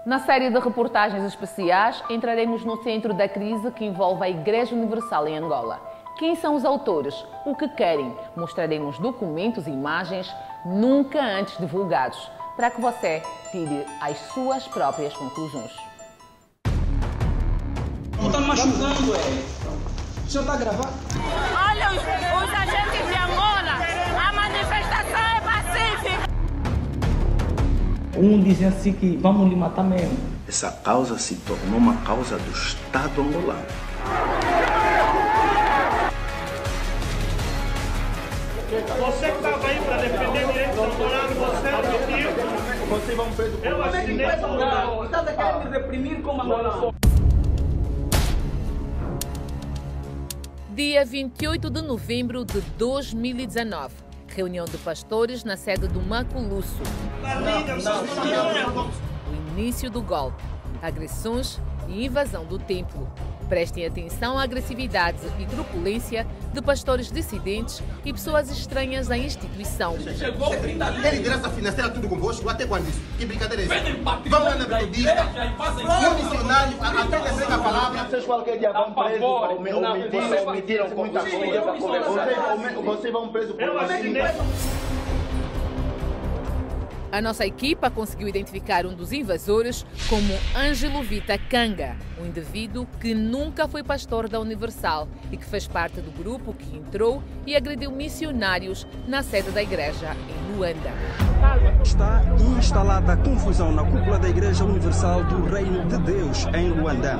Na série de reportagens especiais, entraremos no centro da crise que envolve a Igreja Universal em Angola. Quem são os autores? O que querem? Mostraremos documentos e imagens nunca antes divulgados, para que você tire as suas próprias conclusões. Não está machucando, O senhor está a gravar? Olha, os agentes de Angola, a manifestação é pacífica. Dizem assim que vamos lhe matar mesmo. Essa causa se tornou uma causa do Estado angolano. Você que estava aí para defender direitos angolanos, você mentiu. Vocês vão preso por Eu assinei o Estás a querer me reprimir como angolano. Dia 28 de novembro de 2019. Reunião de pastores na sede do Maculusso. O início do golpe, agressões e invasão do templo. Prestem atenção à agressividade e truculência de pastores dissidentes e pessoas estranhas à instituição. Tem liderança financeira tudo convosco? Até quando isso? Que brincadeira é isso? Vamos lá na metodista. Um missionário, até lembrei a palavra. Vocês qualquer dia vão presos para omitiram muita coisa. Vocês vão presos por A nossa equipa conseguiu identificar um dos invasores como Ângelo Vita Kanga, um indivíduo que nunca foi pastor da Universal e que fez parte do grupo que entrou e agrediu missionários na sede da igreja em Luanda. Está instalada confusão na cúpula da Igreja Universal do Reino de Deus em Luanda.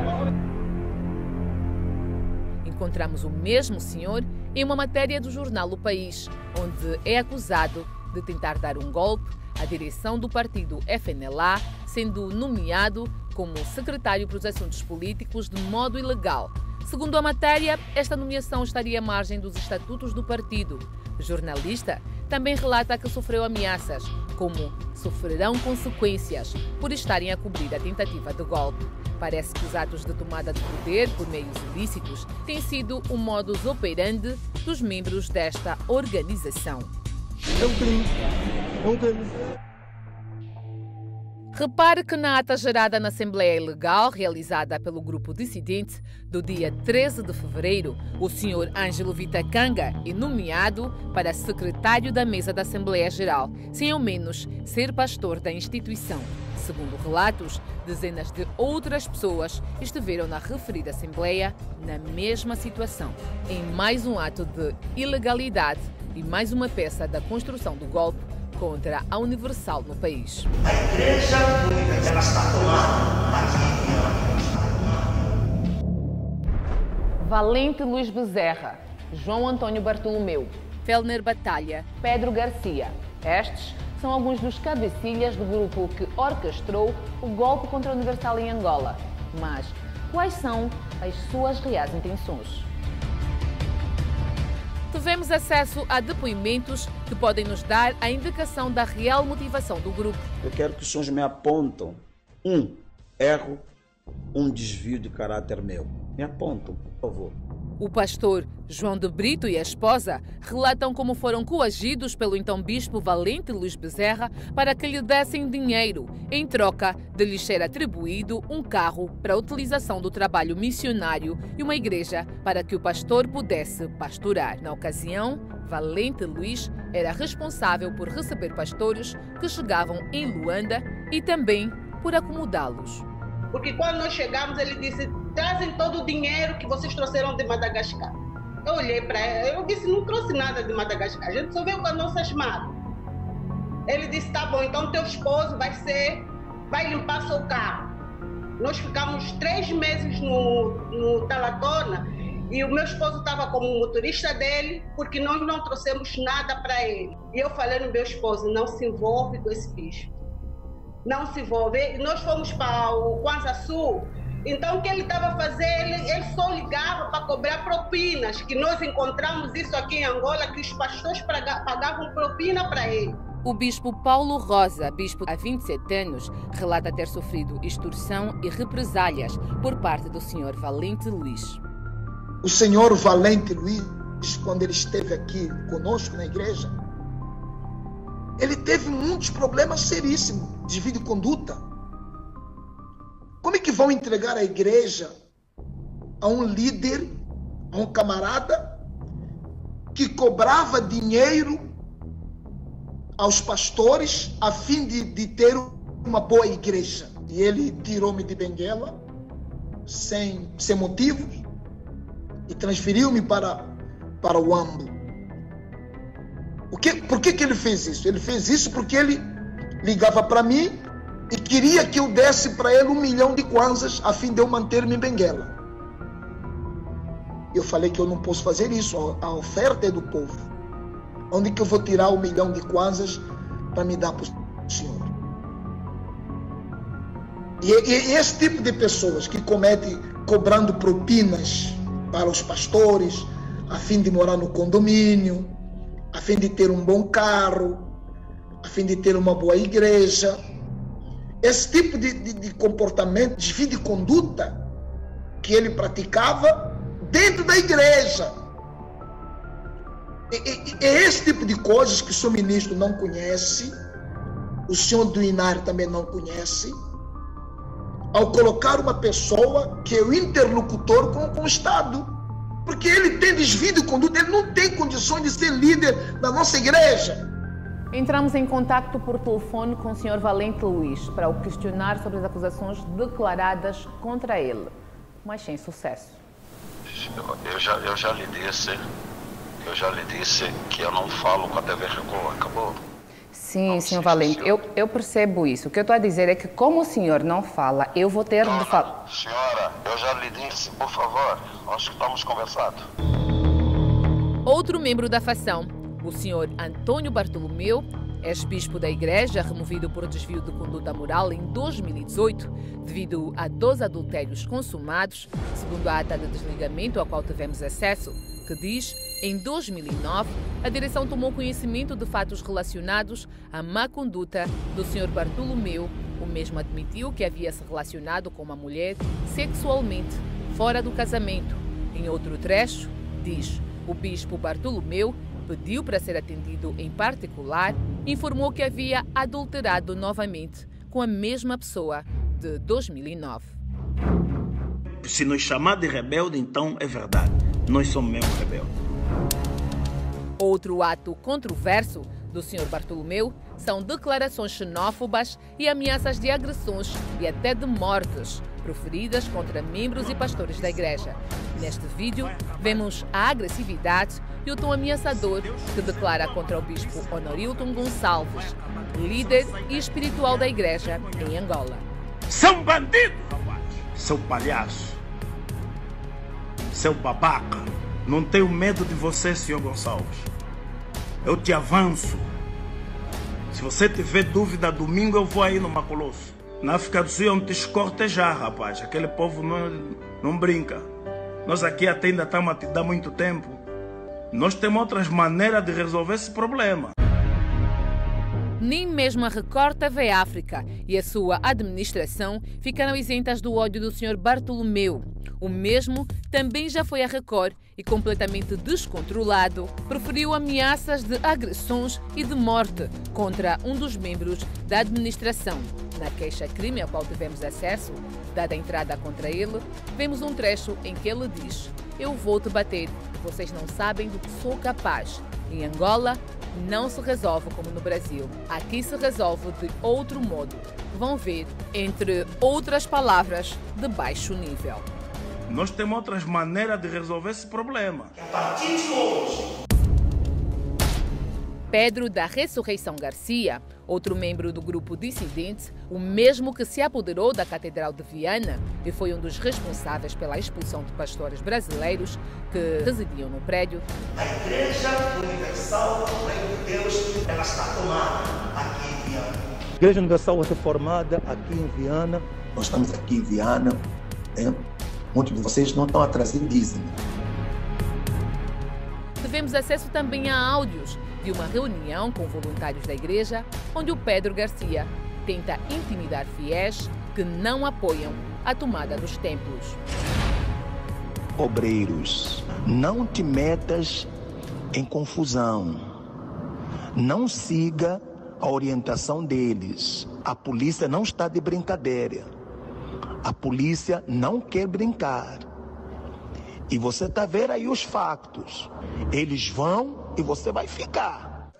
Encontramos o mesmo senhor em uma matéria do jornal O País, onde é acusado de tentar dar um golpe à direção do partido FNLA, sendo nomeado como secretário para os assuntos políticos de modo ilegal. Segundo a matéria, esta nomeação estaria à margem dos estatutos do partido. O jornalista também relata que sofreu ameaças, como sofrerão consequências por estarem a cobrir a tentativa de golpe. Parece que os atos de tomada de poder por meios ilícitos têm sido o modus operandi dos membros desta organização. Repare que na ata gerada na Assembleia Ilegal, realizada pelo grupo dissidente, do dia 13 de fevereiro, o Sr. Ângelo Vita Kanga é nomeado para secretário da mesa da Assembleia Geral, sem ao menos ser pastor da instituição. Segundo relatos, dezenas de outras pessoas estiveram na referida Assembleia na mesma situação, em mais um ato de ilegalidade e mais uma peça da construção do golpe contra a Universal no país. A igreja ela está tomada. Valente Luís Bezerra, João Antônio Bartolomeu, Fellner Batalha, Pedro Garcia. Estes são alguns dos cabecilhas do grupo que orquestrou o golpe contra a Universal em Angola. Mas quais são as suas reais intenções? Tivemos acesso a depoimentos que podem nos dar a indicação da real motivação do grupo. Eu quero que os senhores me apontam um erro, um desvio de caráter meu. Me apontam, por favor. O pastor João de Brito e a esposa relatam como foram coagidos pelo então bispo Valente Luís Bezerra para que lhe dessem dinheiro, em troca de lhes ser atribuído um carro para a utilização do trabalho missionário e uma igreja para que o pastor pudesse pastorar. Na ocasião, Valente Luís era responsável por receber pastores que chegavam em Luanda e também por acomodá-los. Porque quando nós chegamos, ele disse: trazem todo o dinheiro que vocês trouxeram de Madagascar. Eu olhei para ele, eu disse: não trouxe nada de Madagascar, a gente só veio com as nossas malas. Ele disse: tá bom, então teu esposo vai limpar seu carro. Nós ficamos 3 meses no Talatona e o meu esposo estava como motorista dele, porque nós não trouxemos nada para ele. E eu falei no meu esposo: não se envolve com esse bicho. Não se envolve. E nós fomos para o Kwanza Sul. Então, o que ele estava a fazer? Ele só ligava para cobrar propinas, que nós encontramos isso aqui em Angola, que os pastores pagavam propina para ele. O bispo Paulo Rosa, bispo há 27 anos, relata ter sofrido extorsão e represálias por parte do senhor Valente Luís. O senhor Valente Luís, quando ele esteve aqui conosco na igreja, ele teve muitos problemas seríssimos de vida e conduta. vão entregar a igreja a um líder, a um camarada que cobrava dinheiro aos pastores a fim de ter uma boa igreja. E ele tirou-me de Benguela sem motivos e transferiu-me para o Huambo. Por que ele fez isso? Ele fez isso porque ele ligava para mim e queria que eu desse para ele 1 milhão de kwanzas a fim de eu manter-me em Benguela. Eu falei que eu não posso fazer isso, a oferta é do povo. Onde que eu vou tirar 1 milhão de kwanzas para me dar para o senhor? E esse tipo de pessoas que cometem cobrando propinas para os pastores, a fim de morar no condomínio, a fim de ter um bom carro, a fim de ter uma boa igreja. Esse tipo de comportamento, desvio de conduta que ele praticava dentro da igreja. É esse tipo de coisas que o senhor ministro não conhece, o senhor do INAR também não conhece, ao colocar uma pessoa que é o interlocutor com o Estado. Porque ele tem desvio de conduta, ele não tem condições de ser líder da nossa igreja. Entramos em contato por telefone com o Sr. Valente Luís para o questionar sobre as acusações declaradas contra ele, mas sem sucesso. Eu já lhe disse que eu não falo com a TV Record, acabou? Sim, Sr. Valente, eu percebo isso. O que eu estou a dizer é que como o senhor não fala, eu vou ter de falar. Senhora, eu já lhe disse, por favor, nós estamos conversando. Outro membro da facção, o Sr. Antônio Bartolomeu, ex-bispo da igreja, removido por desvio de conduta moral em 2018, devido a 2 adultérios consumados, segundo a ata de desligamento ao qual tivemos acesso, que diz, em 2009, a direção tomou conhecimento de fatos relacionados à má conduta do Sr. Bartolomeu. O mesmo admitiu que havia se relacionado com uma mulher sexualmente fora do casamento. Em outro trecho, diz, o bispo Bartolomeu pediu para ser atendido em particular, informou que havia adulterado novamente com a mesma pessoa de 2009. Se nos chamar de rebelde, então é verdade. Nós somos mesmo rebeldes. Outro ato controverso do Sr. Bartolomeu são declarações xenófobas e ameaças de agressões e até de mortes proferidas contra membros e pastores da igreja. Neste vídeo, vemos a agressividade e o tom ameaçador que declara contra o bispo Honorilton Gonçalves, líder e espiritual da igreja em Angola. São bandidos, rapaz! Seu palhaço! Seu babaca! Não tenho medo de você, Sr. Gonçalves. Eu te avanço. Se você tiver dúvida, domingo eu vou aí no Macolosso. Na África do Sul eu te escortejar, rapaz. Aquele povo não brinca. Nós aqui até ainda estamos a te dar muito tempo. Nós temos outras maneiras de resolver esse problema. Nem mesmo a Record TV África e a sua administração ficaram isentas do ódio do Sr. Bartolomeu. O mesmo também já foi a Record e, completamente descontrolado, proferiu ameaças de agressões e de morte contra um dos membros da administração. Na queixa-crime a qual tivemos acesso, dada a entrada contra ele, vemos um trecho em que ele diz: "Eu vou te bater, vocês não sabem do que sou capaz." Em Angola, não se resolve como no Brasil. Aqui se resolve de outro modo. Vão ver, entre outras palavras, de baixo nível. Nós temos outras maneiras de resolver esse problema. A partir de hoje. Pedro da Ressurreição Garcia, outro membro do grupo dissidente, o mesmo que se apoderou da Catedral de Viana e foi um dos responsáveis pela expulsão de pastores brasileiros que residiam no prédio. A Igreja Universal do Reino de Deus, ela está tomada aqui em Viana. A Igreja Universal Reformada aqui em Viana. Nós estamos aqui em Viana. Muitos de vocês não estão a trazer dízimo. Tivemos acesso também a áudios de uma reunião com voluntários da igreja, onde o Pedro Garcia tenta intimidar fiéis que não apoiam a tomada dos templos. Obreiros, não te metas em confusão. Não siga a orientação deles. A polícia não está de brincadeira. A polícia não quer brincar. E você está vendo aí os factos. Eles vão e você vai ficar.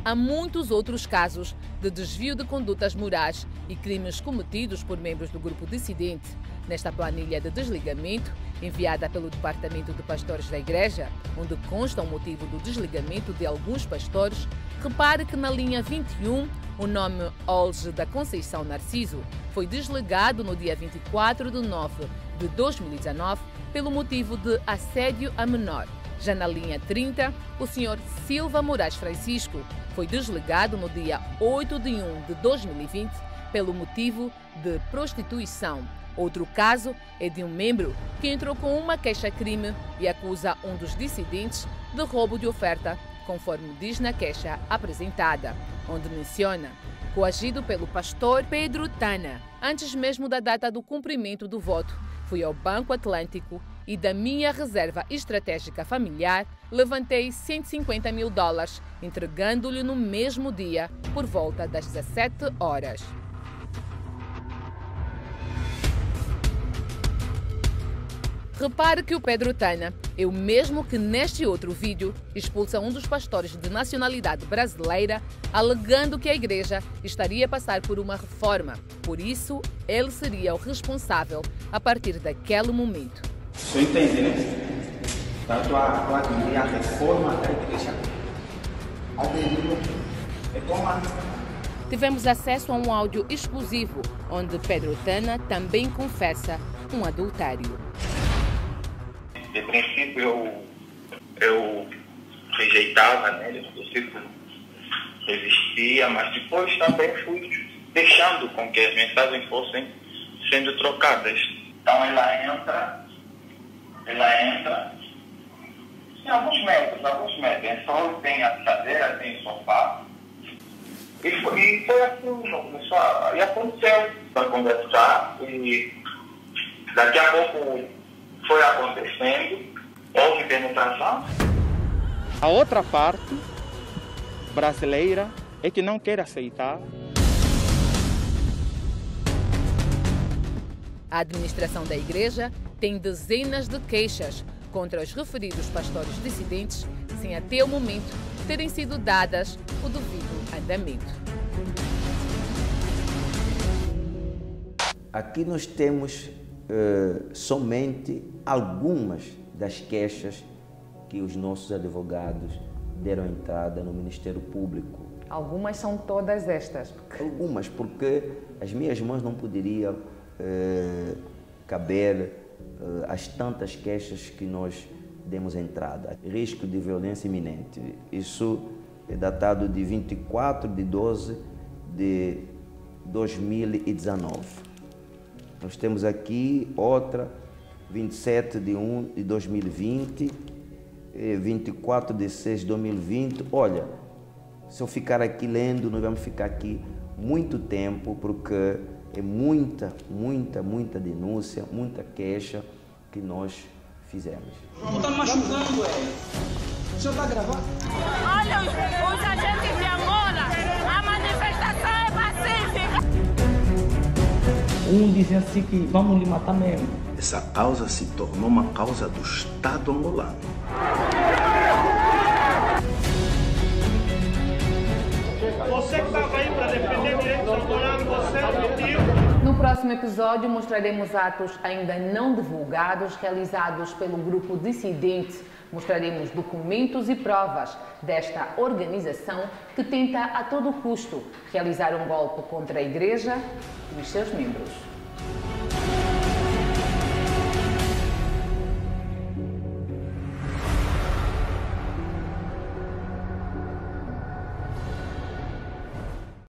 Há muitos outros casos de desvio de condutas morais e crimes cometidos por membros do grupo dissidente. Nesta planilha de desligamento, enviada pelo Departamento de Pastores da Igreja, onde consta o motivo do desligamento de alguns pastores, repare que na linha 21, o nome Olge da Conceição Narciso foi desligado no dia 24 de nove de 2019 pelo motivo de assédio a menor. Já na linha 30, o Sr. Silva Moraes Francisco foi desligado no dia 8 de 1 de 2020 pelo motivo de prostituição. Outro caso é de um membro que entrou com uma queixa-crime e acusa um dos dissidentes de roubo de oferta, conforme diz na queixa apresentada, onde menciona coagido pelo pastor Pedro Tana. Antes mesmo da data do cumprimento do voto, fui ao Banco Atlântico e da minha reserva estratégica familiar levantei $150 mil, entregando-lhe no mesmo dia, por volta das 17 horas. Repare que o Pedro Tana é o mesmo que neste outro vídeo expulsa um dos pastores de nacionalidade brasileira, alegando que a igreja estaria a passar por uma reforma. Por isso, ele seria o responsável a partir daquele momento. Você entende, né? Tanto a reforma da igreja. É como Tivemos acesso a um áudio exclusivo, onde Pedro Tana também confessa um adultério. De princípio eu rejeitava, né? Eu resistia, mas depois também fui deixando com que as mensagens fossem sendo trocadas. Então ela entra em alguns metros, é só tem a cadeira, tem o sofá. E foi assim, e aconteceu para conversar e daqui a pouco foi acontecendo, houve penetração. A outra parte brasileira é que não quer aceitar. A administração da igreja tem dezenas de queixas contra os referidos pastores dissidentes, sem até o momento terem sido dadas o devido andamento. Aqui nós temos somente algumas das queixas que os nossos advogados deram entrada no Ministério Público. Algumas são todas estas? Algumas, porque as minhas mãos não poderiam caber as tantas queixas que nós demos entrada. Risco de violência iminente. Isso é datado de 24 de 12 de 2019. Nós temos aqui outra, 27 de 1 de 2020, 24 de 6 de 2020. Olha, se eu ficar aqui lendo, nós vamos ficar aqui muito tempo, porque é muita denúncia, muita queixa que nós fizemos. Não tá machucando, o senhor tá gravando? Olha, os agentes de Angola, a manifestação é pacífica. Um dizia assim que vamos lhe matar mesmo. Essa causa se tornou uma causa do Estado angolano. Você que estava aí para defender direitos angolanos, você mentiu. No próximo episódio mostraremos atos ainda não divulgados realizados pelo grupo dissidente. Mostraremos documentos e provas desta organização que tenta a todo custo realizar um golpe contra a igreja e os seus membros.